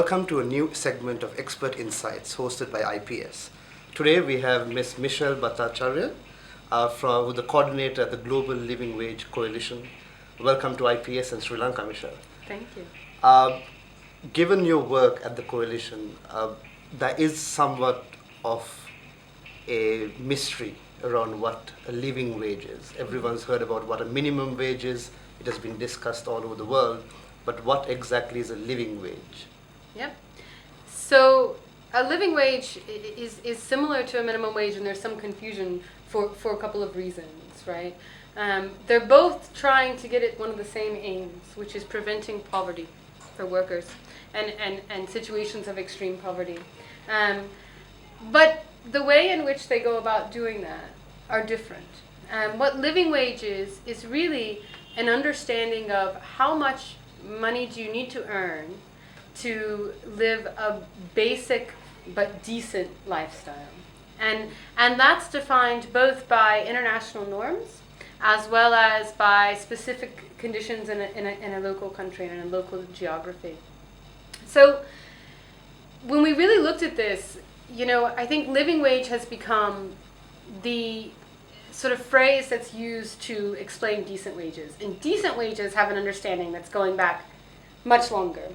Welcome to a new segment of Expert Insights hosted by IPS. Today we have Ms. Michelle Bhattacharya, who's the coordinator at the Global Living Wage Coalition. Welcome to IPS in Sri Lanka, Michelle. Thank you. Given your work at the coalition, there is somewhat of a mystery around what a living wage is. Everyone's heard about what a minimum wage is. It has been discussed all over the world. But what exactly is a living wage? Yep. So a living wage is similar to a minimum wage, and there's some confusion for a couple of reasons, right? They're both trying to get at one of the same aims, which is preventing poverty for workers and situations of extreme poverty. But the way in which they go about doing that are different. What living wage is really an understanding of how much money do you need to earn to live a basic but decent lifestyle. And that's defined both by international norms as well as by specific conditions in a local country and in a local geography. So when we really looked at this, I think living wage has become the sort of phrase that's used to explain decent wages. And decent wages have an understanding that's going back much longer.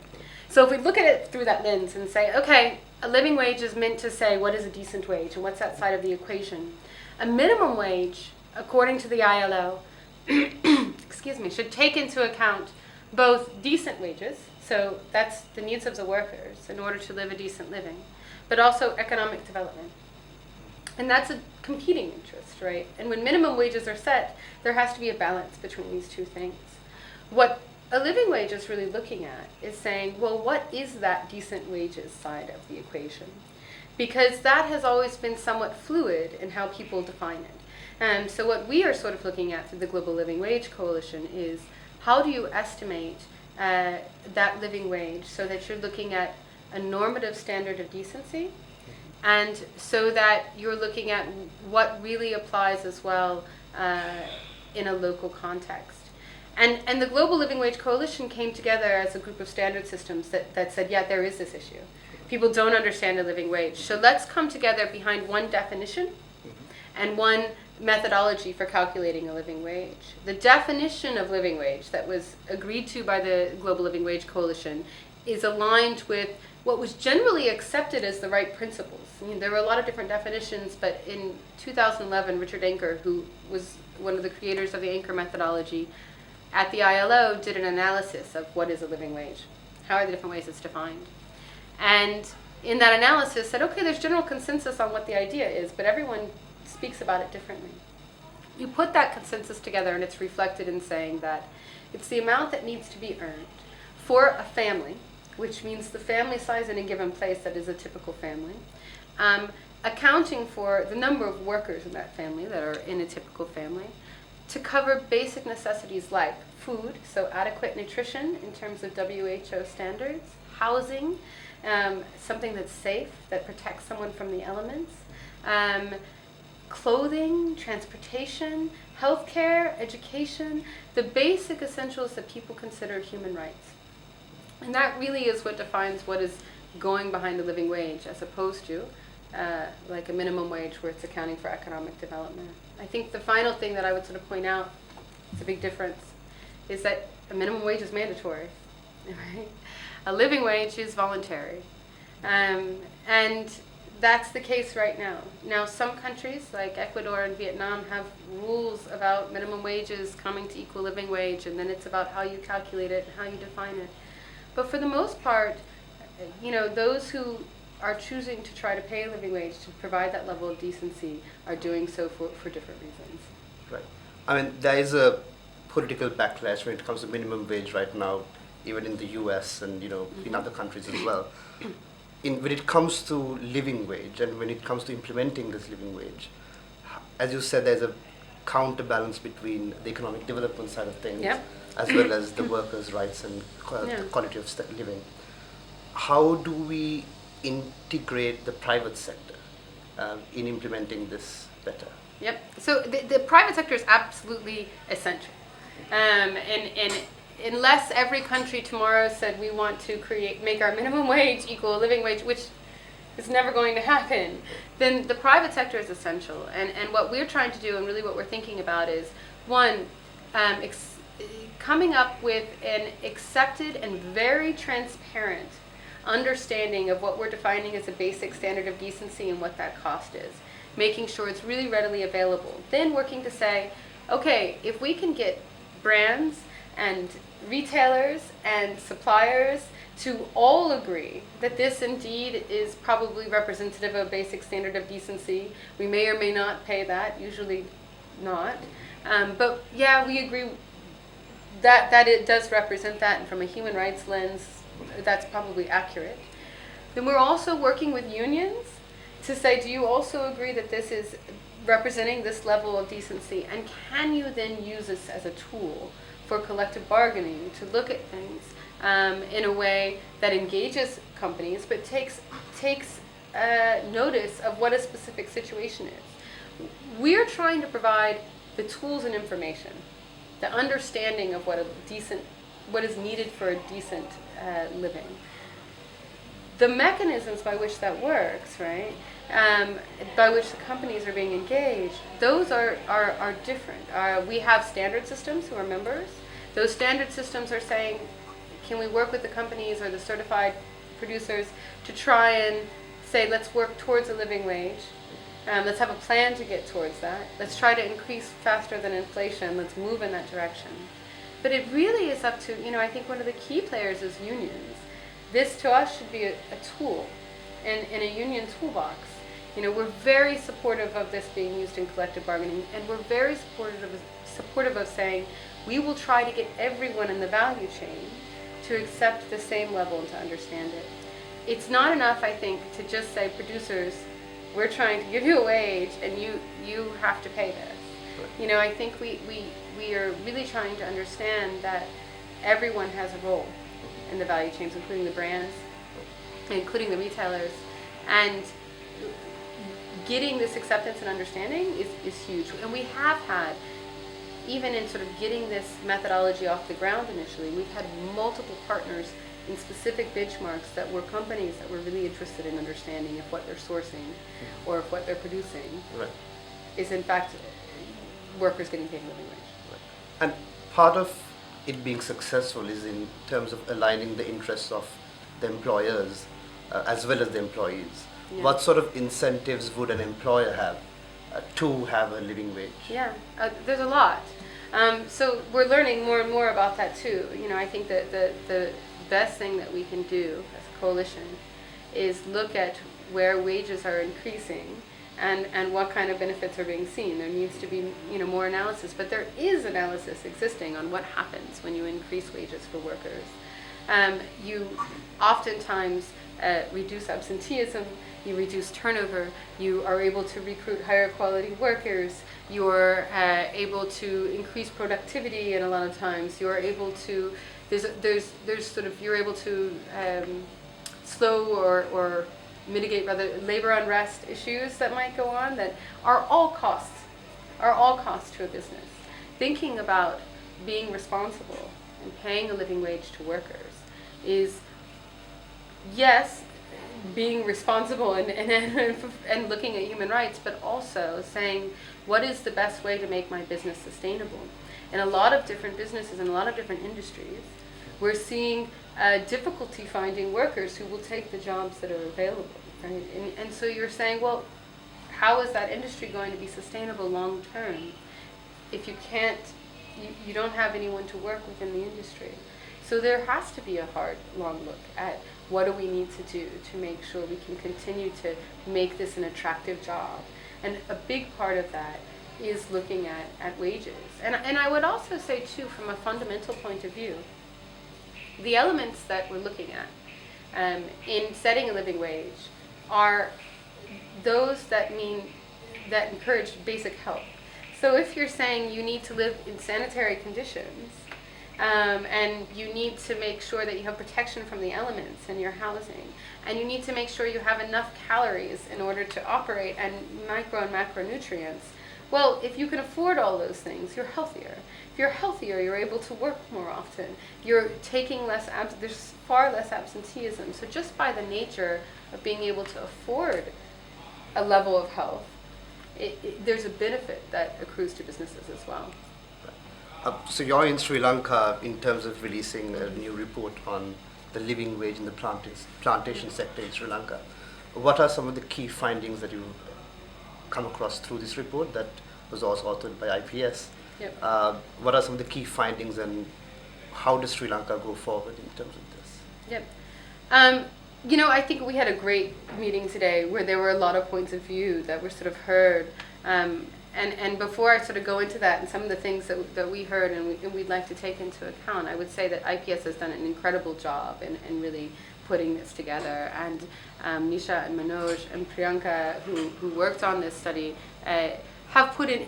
So if we look at it through that lens and say, okay, a living wage is meant to say what is a decent wage and what's that side of the equation. A minimum wage, according to the ILO, should take into account both decent wages, so that's the needs of the workers in order to live a decent living, but also economic development. And that's a competing interest, right? And when minimum wages are set, there has to be a balance between these two things. What a living wage is really looking at is saying, well, what is that decent wages side of the equation? Because that has always been somewhat fluid in how people define it. And so what we are sort of looking at through the Global Living Wage Coalition is how do you estimate that living wage so that you're looking at a normative standard of decency, and so that you're looking at what really applies as well in a local context. And the Global Living Wage Coalition came together as a group of standard systems that said, yeah, there is this issue. People don't understand a living wage. So let's come together behind one definition and one methodology for calculating a living wage. The definition of living wage that was agreed to by the Global Living Wage Coalition is aligned with what was generally accepted as the right principles. There were a lot of different definitions, but in 2011, Richard Anker, who was one of the creators of the Anker methodology at the ILO, did an analysis of what is a living wage. How are the different ways it's defined? And in that analysis said, okay, there's general consensus on what the idea is, but everyone speaks about it differently. You put that consensus together and it's reflected in saying that it's the amount that needs to be earned for a family, which means the family size in a given place that is a typical family, accounting for the number of workers in that family that are in a typical family, to cover basic necessities like food, so adequate nutrition in terms of WHO standards, housing, something that's safe, that protects someone from the elements, clothing, transportation, healthcare, education, the basic essentials that people consider human rights. And that really is what defines what is going behind the living wage, as opposed to like a minimum wage where it's accounting for economic development. I think the final thing that I would sort of point out, it's a big difference, is that a minimum wage is mandatory, right? A living wage is voluntary. And that's the case right now. Now, some countries like Ecuador and Vietnam have rules about minimum wages coming to equal living wage, and then it's about how you calculate it and how you define it. But for the most part, those who are choosing to try to pay a living wage to provide that level of decency are doing so for different reasons. Right. I mean, there is a political backlash when it comes to minimum wage right now, even in the US and in other countries as well. When it comes to living wage and when it comes to implementing this living wage, as you said, there's a counterbalance between the economic development side of things, as well as the workers' rights and quality of living. How do we integrate the private sector in implementing this better? Yep. So the private sector is absolutely essential. And unless every country tomorrow said we want to make our minimum wage equal a living wage, which is never going to happen, then the private sector is essential. And what we're trying to do, and really what we're thinking about, is one, coming up with an accepted and very transparent understanding of what we're defining as a basic standard of decency and what that cost is, making sure it's really readily available. Then working to say, okay, if we can get brands and retailers and suppliers to all agree that this indeed is probably representative of a basic standard of decency, we may or may not pay that, usually not, but yeah, we agree that it does represent that, and from a human rights lens, that's probably accurate. Then we're also working with unions to say, do you also agree that this is representing this level of decency? And can you then use this as a tool for collective bargaining to look at things in a way that engages companies but takes notice of what a specific situation is? We're trying to provide the tools and information, the understanding of what is needed for a decent living. The mechanisms by which that works, right, by which the companies are being engaged, those are different. We have standard systems who are members. Those standard systems are saying, can we work with the companies or the certified producers to try and say, let's work towards a living wage. Let's have a plan to get towards that. Let's try to increase faster than inflation. Let's move in that direction. But it really is up to, I think one of the key players is unions. This to us should be a tool in a union toolbox. We're very supportive of this being used in collective bargaining, and we're very supportive of saying we will try to get everyone in the value chain to accept the same level and to understand it. It's not enough, I think, to just say, producers, we're trying to give you a wage and you have to pay this. I think we are really trying to understand that everyone has a role in the value chains, including the brands, including the retailers, and getting this acceptance and understanding is huge. And we have had, even in sort of getting this methodology off the ground initially, we've had multiple partners in specific benchmarks that were companies that were really interested in understanding if what they're sourcing or if what they're producing is in fact workers getting paid a living wage. Right. And part of it being successful is in terms of aligning the interests of the employers as well as the employees. Yeah. What sort of incentives would an employer have to have a living wage? Yeah, there's a lot. So we're learning more and more about that too. I think that the best thing that we can do as a coalition is look at where wages are increasing and what kind of benefits are being seen. There needs to be more analysis, but there is analysis existing on what happens when you increase wages for workers. You oftentimes reduce absenteeism, you reduce turnover, you are able to recruit higher quality workers, you're able to increase productivity, and a lot of times you're able to you're able to slow or mitigate rather labor unrest issues that might go on that are all costs to a business. Thinking about being responsible and paying a living wage to workers is, yes, being responsible and looking at human rights, but also saying, what is the best way to make my business sustainable? In a lot of different businesses, in a lot of different industries, we're seeing difficulty finding workers who will take the jobs that are available, right? And so you're saying, well, how is that industry going to be sustainable long term if you don't have anyone to work within the industry? So there has to be a hard, long look at what do we need to do to make sure we can continue to make this an attractive job. And a big part of that is looking at wages. And I would also say, too, from a fundamental point of view, the elements that we're looking at in setting a living wage are those that encourage basic health. So if you're saying you need to live in sanitary conditions, and you need to make sure that you have protection from the elements in your housing, and you need to make sure you have enough calories in order to operate, and micro and macronutrients, Well, if you can afford all those things, you're healthier. If you're healthier, you're able to work more often. You're taking less there's far less absenteeism. So just by the nature of being able to afford a level of health, there's a benefit that accrues to businesses as well. So you're in Sri Lanka in terms of releasing a new report on the living wage in the plantation sector in Sri Lanka. What are some of the key findings that you've come across through this report that was also authored by IPS? Yep. What are some of the key findings, and how does Sri Lanka go forward in terms of this? Yep. I think we had a great meeting today where there were a lot of points of view that were sort of heard. And before I sort of go into that and some of the things that we heard and we'd like to take into account, I would say that IPS has done an incredible job in really putting this together. And Nisha and Manoj and Priyanka, who worked on this study, have put in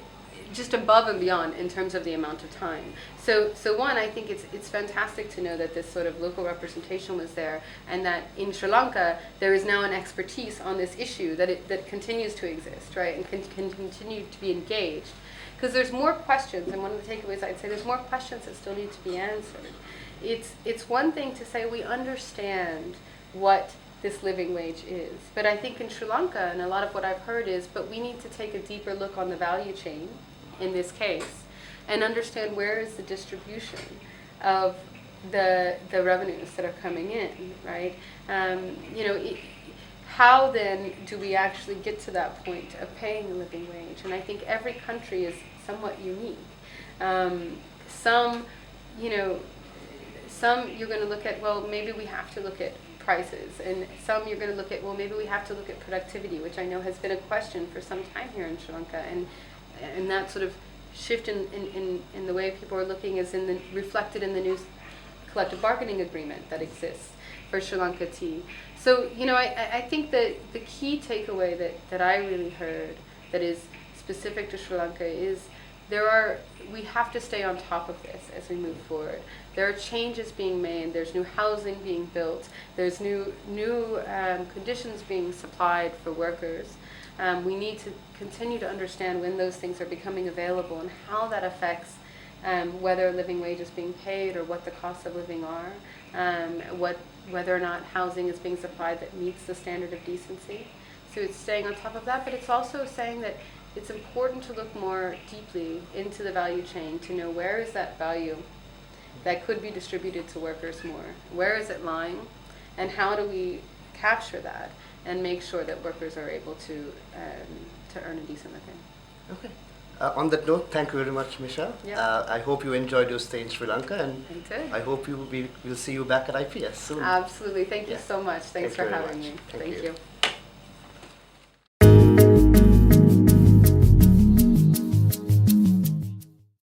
just above and beyond in terms of the amount of time. So one, I think it's fantastic to know that this sort of local representation was there, and that in Sri Lanka there is now an expertise on this issue that continues to exist, right, and can continue to be engaged. Because there's more questions, and one of the takeaways I'd say, there's more questions that still need to be answered. It's one thing to say we understand what this living wage is, but I think in Sri Lanka, and a lot of what I've heard is, but we need to take a deeper look on the value chain in this case and understand where is the distribution of the revenues that are coming in, right? How then do we actually get to that point of paying a living wage? And I think every country is somewhat unique. Some you're going to look at, well, maybe we have to look at prices, and some you're going to look at, well, maybe we have to look at productivity, which I know has been a question for some time here in Sri Lanka, and that sort of shift in the way people are looking is reflected in the new collective bargaining agreement that exists for Sri Lanka tea. So, I think that the key takeaway that I really heard that is specific to Sri Lanka is we have to stay on top of this as we move forward. There are changes being made, there's new housing being built, there's new conditions being supplied for workers. We need to continue to understand when those things are becoming available and how that affects whether a living wage is being paid or what the costs of living are, whether or not housing is being supplied that meets the standard of decency. So it's staying on top of that, but it's also saying that it's important to look more deeply into the value chain to know where is that value that could be distributed to workers more. Where is it lying, and how do we capture that and make sure that workers are able to earn a decent living. Okay. On that note, thank you very much, Misha. Yeah. I hope you enjoyed your stay in Sri Lanka, and I hope we'll see you back at IPS soon. Absolutely. Thank you so much. Thanks for having me. Thank you.